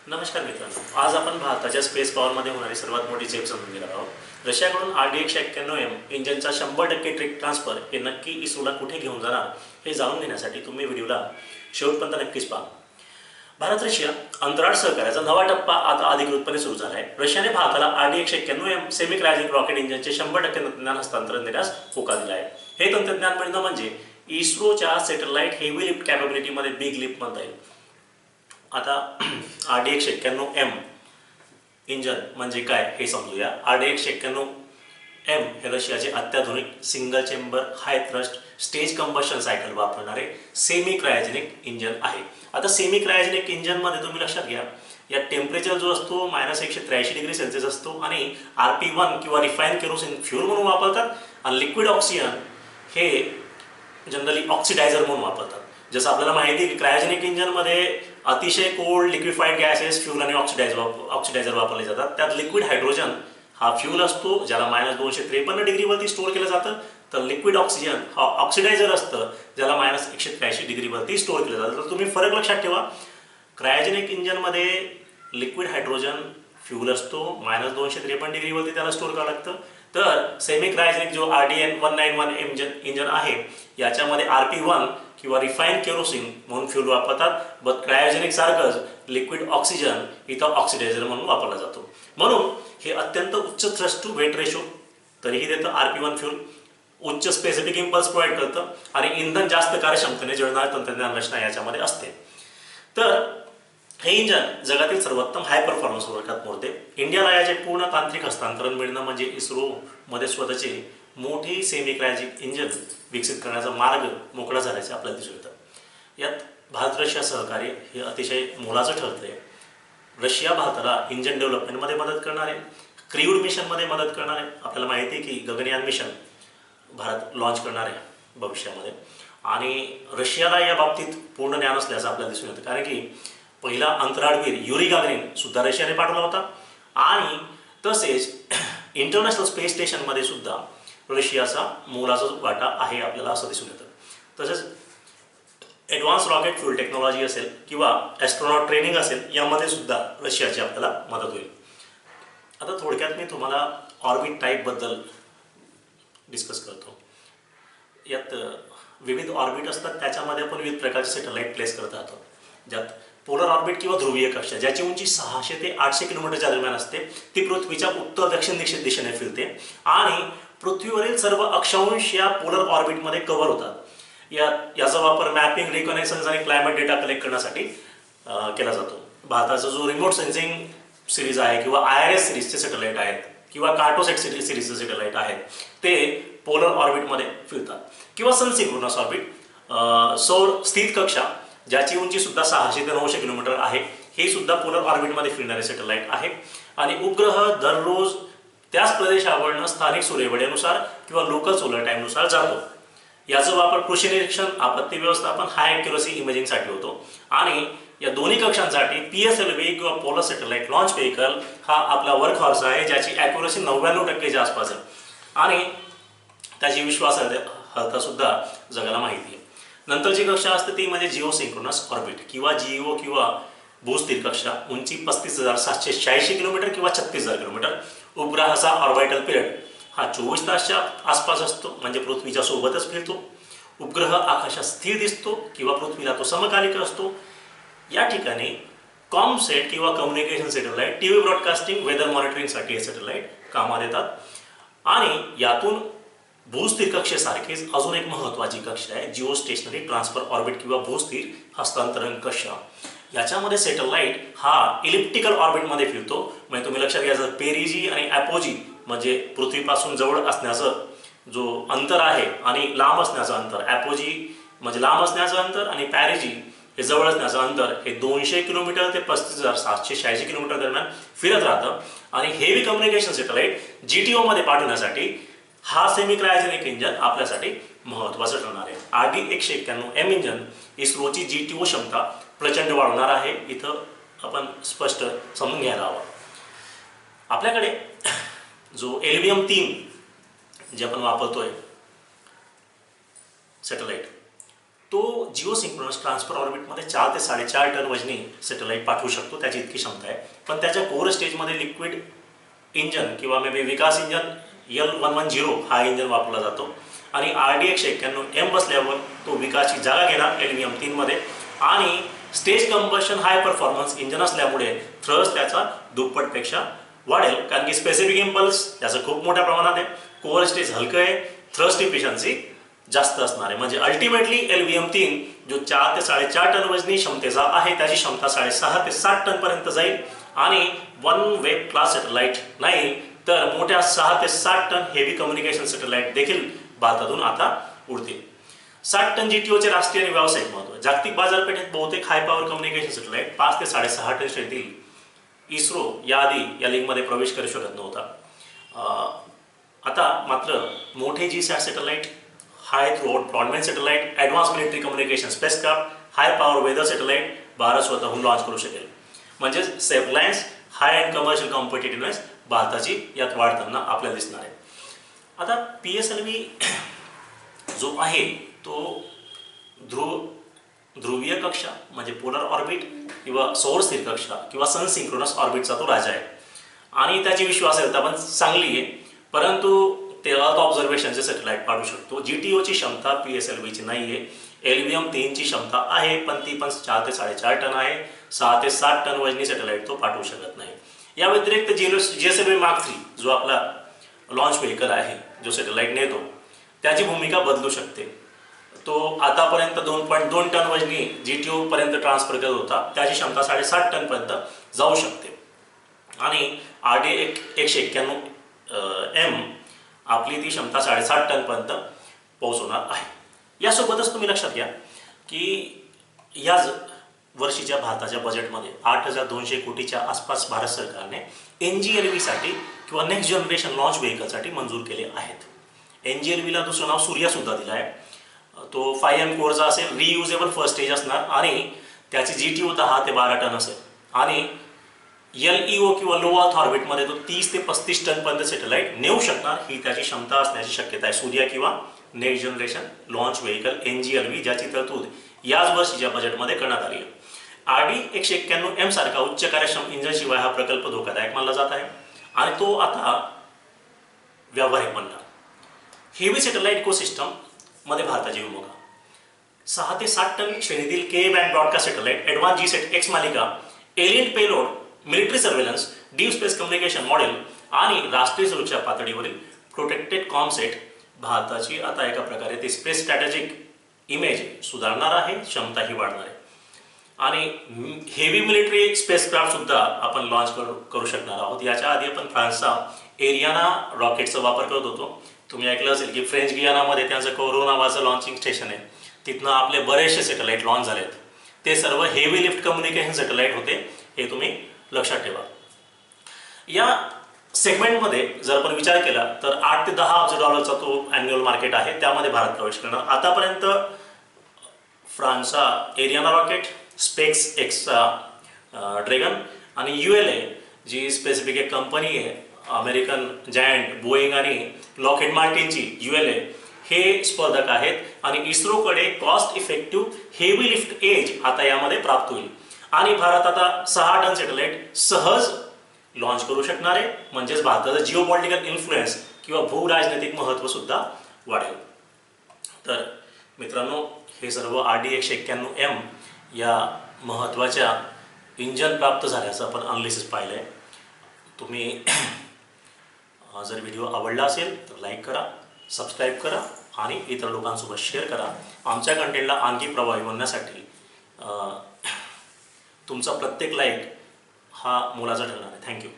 नमस्कार मित्रांनो, आज आपण भारताच्या स्पेस पॉवरमध्ये होणारी सर्वात मोठी झेप समजून घेणार आहोत। रशियाकडून RD-191M इंजिनचा 100% ट्रिक ट्रान्सफर हे नक्की इस्रोला कुठे घेऊन जाणार हे जाणून घेण्यासाठी तुम्ही व्हिडिओला शेवटपर्यंत नक्कीच पहा। भारत रशिया अंतराळ सहकार्याचा नवा टप्पा आता अधिकृतपणे सुरू झाला आहे। रशियाने भारताला RD-191M सेमी क्रायोजेनिक रॉकेट इंजिनचे 100% तंत्रज्ञान हस्तांतरण देण्यास होकार दिला आहे। हे तंत्रज्ञान मिळणं म्हणजे इस्रोच्या सॅटेलाइट हेवी लिफ्ट कॅपेबिलिटीमध्ये बिग लिफ्ट म्हणता येईल। आता RD-191M इंजन म्हणजे काय हे समजूया। RD-191M हे रशियाचे अत्याधुनिक सिंगल चेंबर हाय थ्रस्ट स्टेज कंबशन सायकल वापरणारे सेमी क्रायोजेनिक इंजन आहे। आता सेमी क्रायोजेनिक इंजन मध्ये तुम्ही लक्षात घ्या, या टेम्परेचर जो असतो -183 डिग्री सेल्सिअस असतो आणि RP1 किंवा रिफाईन केरोसिन फ्यूल म्हणून वापरतात आणि लिक्विड ऑक्सिजन हे जनरली ऑक्सिडायझर म्हणून वापरतात। जसं आपल्याला माहिती आहे की क्रायोजेनिक इंजनमध्ये अतिशय कोल्ड लिक्विफाईड गॅसेस फ्यूल आणि ऑक्सिडायझर वापरले जातात। त्यात लिक्विड हायड्रोजन हा फ्यूल असतो ज्याला -253 डिग्रीवरती स्टोअर केलं जातं, तर लिक्विड ऑक्सिजन हा ऑक्सिडायझर असतं ज्याला -183 डिग्रीवरती स्टोअर केलं जातं। तर तुम्ही फरक लक्षात ठेवा, क्रायोजेनिक इंजनमध्ये लिक्विड हायड्रोजन फ्यूल असतो, -253 डिग्रीवरती त्याला स्टोअर करावं लागतं। तर सेमी क्रायोजेनिक जो RD-191M इंजन आहे याच्यामध्ये RP1 किंवा रिफाईन केरोसिन म्हणून फ्यूल वापरतात, बट क्रायोजेनिक सारखंच लिक्विड ऑक्सिजन इथं ऑक्सिडायझर म्हणून वापरला जातो। म्हणून हे अत्यंत उच्च थ्रस्ट टू वेट रेशो तरीही देतं। RP1 फ्यूल उच्च स्पेसिफिक इम्पल्स प्रोव्हाइड करतं आणि इंधन जास्त कार्यक्षमतेने जळणारे तंत्रज्ञान रचना याच्यामध्ये असते। तर हे इंजन जगातील सर्वोत्तम हाय परफॉर्मन्स वर्गात मोडते। इंडियाला याचे पूर्ण तांत्रिक हस्तांतरण मिळणं म्हणजे इस्रोमध्ये स्वतःचे मोठी सेमी क्रायोजेनिक इंजन विकसित करण्याचा मार्ग मोकळा झाल्याचे आपल्याला दिसून येतं। यात भारत रशिया सहकार्य हे अतिशय मोलाचं ठरतंय। रशिया भारताला इंजन डेव्हलपमेंटमध्ये मदत करणार आहे, क्रियूड मिशनमध्ये मदत करणार आहे। आपल्याला माहिती आहे की गगनयान मिशन भारत लॉन्च करणार आहे भविष्यामध्ये आणि रशियाला या बाबतीत पूर्ण ज्ञान असल्याचं आपल्याला दिसून येतं, कारण की पहिला अंतराळवीर युरी गागरिन सुद्धा रशियाने पाठवला होता आणि तसेच इंटरनॅशनल स्पेस स्टेशनमध्ये सुद्धा रशियाचा मोलाचा वाटा आहे आपल्याला असं दिसून येतं। तसेच ॲडव्हान्स रॉकेट फ्यूल टेक्नॉलॉजी असेल किंवा ॲस्ट्रॉनॉट ट्रेनिंग असेल यामध्ये सुद्धा रशियाची आपल्याला मदत होईल। आता थोडक्यात मी तुम्हाला ऑर्बिट टाईपबद्दल डिस्कस करतो। यात विविध ऑर्बिट असतात, त्याच्यामध्ये आपण विविध प्रकारचे सॅटेलाइट प्लेस करत राहतो, ज्यात पोलर ऑर्बिट किंवा ध्रुवीय कक्षा ज्याची उंची 600 ते 800 किलोमीटरच्या दरम्यान असते, ती पृथ्वीच्या उत्तर दक्षिण दिशेने फिरते आणि पृथ्वीवरील सर्व अक्षांश या पोलर ऑर्बिटमध्ये कव्हर होतात। याचा वापर मॅपिंग, रिकनेक्शन्स आणि क्लायमेट डेटा कलेक्ट करण्यासाठी केला जातो। भारताचा जो रिमोट सेन्सिंग सिरीज आहे किंवा IRS सिरीजचे सॅटेलाइट आहेत किंवा कार्टोसॅट सिरीजचे सॅटेलाइट आहेत ते पोलर ऑर्बिटमध्ये फिरतात किंवा सनसिंक्रोनस ऑर्बिट सौर स्थित कक्षा ज्याची उंची सुद्धा 600 ते 900 किलोमीटर आहे, हे सुद्धा पोलर ऑर्बिटमध्ये फिरणारे सॅटेलाइट आहे। आणि उपग्रह दररोज त्याच प्रदेशावरनं स्थानिक सूर्यवेळेनुसार किंवा लोकल सोलर टाईमनुसार जातो। याचा वापर कृषी निरीक्षण, आपत्ती व्यवस्थापन, हाय ॲक्युरसी इमेजिंगसाठी होतो आणि या दोन्ही कक्षांसाठी PSLV किंवा पोलर सॅटेलाइट लॉन्च व्हेकल हा आपला वर्क हॉर्स आहे, ज्याची ॲक्युरसी 99% आसपास आहे आणि त्याची विश्वासार्हता सुद्धा जगाला माहिती आहे। नंतरची कक्षा असते ती म्हणजे जिओ सिंक्रोनस ऑर्बिट किंवा GEO किंवा भूस्थिर कक्षा, उंची 35,786 किलोमीटर किंवा 36,000 किलोमीटर। उपग्रहाचा ऑर्बिटल पिरियड हा 24 तासच्या आसपास असतो, म्हणजे पृथ्वीच्या सोबतच फिरतो। उपग्रह आकाशात स्थिर दिसतो किंवा पृथ्वीला तो समकालिक असतो। या ठिकाणी कॉमसेट किंवा communication satellite, TV broadcasting, weather मॉनिटरिंगसाठी हे सॅटेलाइट कामात येतात। आणि यातून भूस्थिर कक्षेसारखीच अजून एक महत्त्वाची कक्षा आहे जिओ स्टेशनरी ट्रान्सफर ऑर्बिट किंवा भूस्थिर हस्तांतरण कक्षा। याच्यामध्ये सॅटेलाइट हा इलिप्टिकल ऑर्बिटमध्ये फिरतो। म्हणजे तुम्ही लक्षात घ्या, जर पेरिजी आणि ॲपोजी म्हणजे पृथ्वीपासून जवळ असण्याचं जो अंतर आहे आणि लांब असण्याचं अंतर, ॲपोजी म्हणजे लांब असण्याचं अंतर आणि पॅरिजी हे जवळ असण्याचं अंतर, हे 200 किलोमीटर ते 35,786 किलोमीटर दरम्यान फिरत राहतं। आणि हेवी कम्युनिकेशन सॅटेलाइट GTO मध्ये पाठवण्यासाठी हा सेमी क्रायोजेनिक इंजन आपल्यासाठी महत्त्वाचं ठरणार आहे। RD-191M इंजन इस्रोची GTO क्षमता प्रचंड वाढवणार आहे, इथं आपण स्पष्ट समजून घ्यायला हवं। आपल्याकडे जो LVM-3 जे आपण वापरतोय सॅटेलाइट, तो जिओ सिंक्रोनस ट्रान्सफर ऑर्बिटमध्ये 4 ते 4.5 टन वजनी सॅटेलाईट पाठवू शकतो, त्याची इतकी क्षमता आहे. पण त्याच्या कोर स्टेजमध्ये लिक्विड इंजन किंवा may be Vikas engine L110 हा इंजन वापरला जातो आणि RD-191M बसल्यावर तो विकासची जागा घेणार LVM-3 मध्ये. आणि stage combustion high performance engine असल्यामुळे थ्रस्ट त्याचा दुप्पटपेक्षा वाढेल, कारण की स्पेसिफिक इम्पल्स त्याचं खूप मोठ्या प्रमाणात आहे. कोअर स्टेज हलकं आहे, थ्रस्ट इफिशियन्सी जास्त असणार आहे. म्हणजे अल्टिमेटली LVM-3 जो 4 ते 4.5 टन वजनी क्षमतेचा आहे त्याची क्षमता 6.5 ते 7 टन पर्यंत जाईल. आणि वन वेब क्लास सॅटेलाइट नाही तर मोठ्या 6 ते 7 टन हेवी कम्युनिकेशन सॅटेलाइट देखील भारतातून आता उडतील. 7 टन GTOचे राष्ट्रीय आणि व्यावसायिक महत्व. जागतिक बाजारपेठेत बहुतेक हाय पॉवर कम्युनिकेशन सॅटेलाइट 5 ते 6.5 टन श्रेणीतील. इस्रो याआधी या लिंकमध्ये प्रवेश करू शकत नव्हता. आता मात्र मोठे G-SAT satellite, high throughput broadband satellite, advance military communication spacecraft, high power weather satellite भारत स्वतःहून लॉन्च करू शकेल. म्हणजे सेफलायन्स, हाय अँड कमर्शियल कॉम्पिटिटिव्हनेस भारताची यात वाढताना आपल्याला दिसणार आहे. आता PSLV जो आहे तो ध्रुवीय कक्षा म्हणजे पोलर ऑर्बिट किंवा सौर स्थिर कक्षा किंवा सन सिंक्रोनस ऑर्बिटचा तो राजा आहे आणि त्याची विश्वासार्हता पण चांगली आहे. परंतु ते अर्थ ऑब्झर्वेशनचे सॅटेलाइट पाठवू शकतो. GTOची क्षमता PSLVची नाही आहे. LVM-3ची क्षमता आहे, पण ती पण 4 ते 4.5 टन आहे. 6 ते 7 टन वजनी सॅटेलाइट तो पाठवू शकत नाही. या व्यतिरिक्त GSLV Mark 3 जो आपला लॉन्च व्हेकल आहे, जो सॅटेलाइट नेतो, त्याची भूमिका बदलू शकते. तो आतापर्यंत 2.2 टन वजनी GTO पर्यंत ट्रान्सफर करत होता, त्याची क्षमता 7.5 टन पर्यंत जाऊ शकते. आणि RD-191M आपली ती क्षमता 7.5 टन पर्यंत पोहोचवणार आहे. यासोबतच तुम्ही लक्षात घ्या की या वर्षीच्या भारताच्या बजेटमध्ये 8,200 कोटीच्या आसपास भारत सरकारने NGLV साठी किंवा नेक्स्ट जनरेशन लॉन्च व्हेकलसाठी मंजूर केले आहेत. NGLVला दुसरं नाव सूर्या सुद्धा दिलं आहे. तो 5M कोरचा असेल, रियुजेबल फर्स्ट स्टेज असणार आणि त्याची GTO 10 ते 12 टन असेल. आणि LEO किंवा लो अर्थ ऑर्बिटमध्ये तो 30 ते 35 टन पर्यंत सॅटेलाइट नेऊ शकणार, ही त्याची क्षमता असण्याची शक्यता आहे. सूर्या किंवा next generation launch vehicle NGLV ज्याची तरतूद याच वर्षीच्या बजेटमध्ये करण्यात आली आहे. RD-191M सारखा उच्च कार्यक्षम इंजिनशिवाय हा प्रकल्प धोकादायक मानला जात आहे आणि तो आता व्यावहारिक बनणार. हेवी सॅटेलाइट इकोसिस्टम मध्ये भारताची भूमिका. 6 ते 7 टन श्रेणीतील K-बँड ब्रॉडकास्ट सॅटेलाइट, ॲडव्हान्स G-SAT-X मालिका, alien payload, military surveillance, deep space communication model आणि राष्ट्रीय सुरक्षा पातळीवरील प्रोटेक्टेड कॉमसेट भारताची आता एका प्रकारे ते स्पेस स्ट्रॅटेजिक इमेज सुधारणार आहे, क्षमताही वाढणार आहे. आणि हेवी मिलिटरी स्पेसक्राफ्ट सुद्धा आपण लॉन्च करू शकणार आहोत. याच्या आधी आपण फ्रान्सचा एरियाना रॉकेटचा वापर करत होतो. तुम्ही ऐकलं असेल की फ्रेंच गियानामध्ये त्यांचं कोरो नावाचं लॉन्चिंग स्टेशन आहे. तिथनं आपले बरेचसे सॅटेलाइट लॉन्च झालेत. ते सर्व हेवी लिफ्ट कम्युनिकेशन सॅटेलाइट होते, हे तुम्ही लक्षात ठेवा. या सेगमेंटमध्ये जर आपण विचार केला तर 8 ते 10 अब्ज डॉलरचा तो ॲन्युअल मार्केट आहे, त्यामध्ये भारत प्रवेश करणार. आतापर्यंत फ्रान्सचा एरियाना रॉकेट, स्पेस एक्सचा ड्रॅगन आणि ULA जी स्पेसिफिक एक कंपनी आहे अमेरिकन जायंट बोईंग आणि लॉकहेड मार्टिनची ULA हे स्पर्धक आहेत. आणि इस्रोकडे cost effective heavy lift edge आता यामध्ये प्राप्त होईल आणि भारत आता 6 टन सॅटेलाइट सहज लॉन्च करू शकणार आहे. म्हणजेच भारताचं जिओ पॉलिटिकल इन्फ्लुएन्स किंवा भूराजनैतिक महत्त्व सुद्धा वाढेल. तर मित्रांनो, हे सर्व RD-191M या महत्त्वाच्या इंजन प्राप्त झाल्याचं आपण अनालिसिस पाहिलं आहे. तुम्ही जर व्हिडिओ आवडला असेल तर लाईक करा, सबस्क्राईब करा आणि इतर लोकांसोबत शेअर करा. आमच्या कंटेंटला आणखी प्रभावी बनण्यासाठी तुमचा प्रत्येक लाईक हा मोलाचा ठरणार आहे. थँक्यू.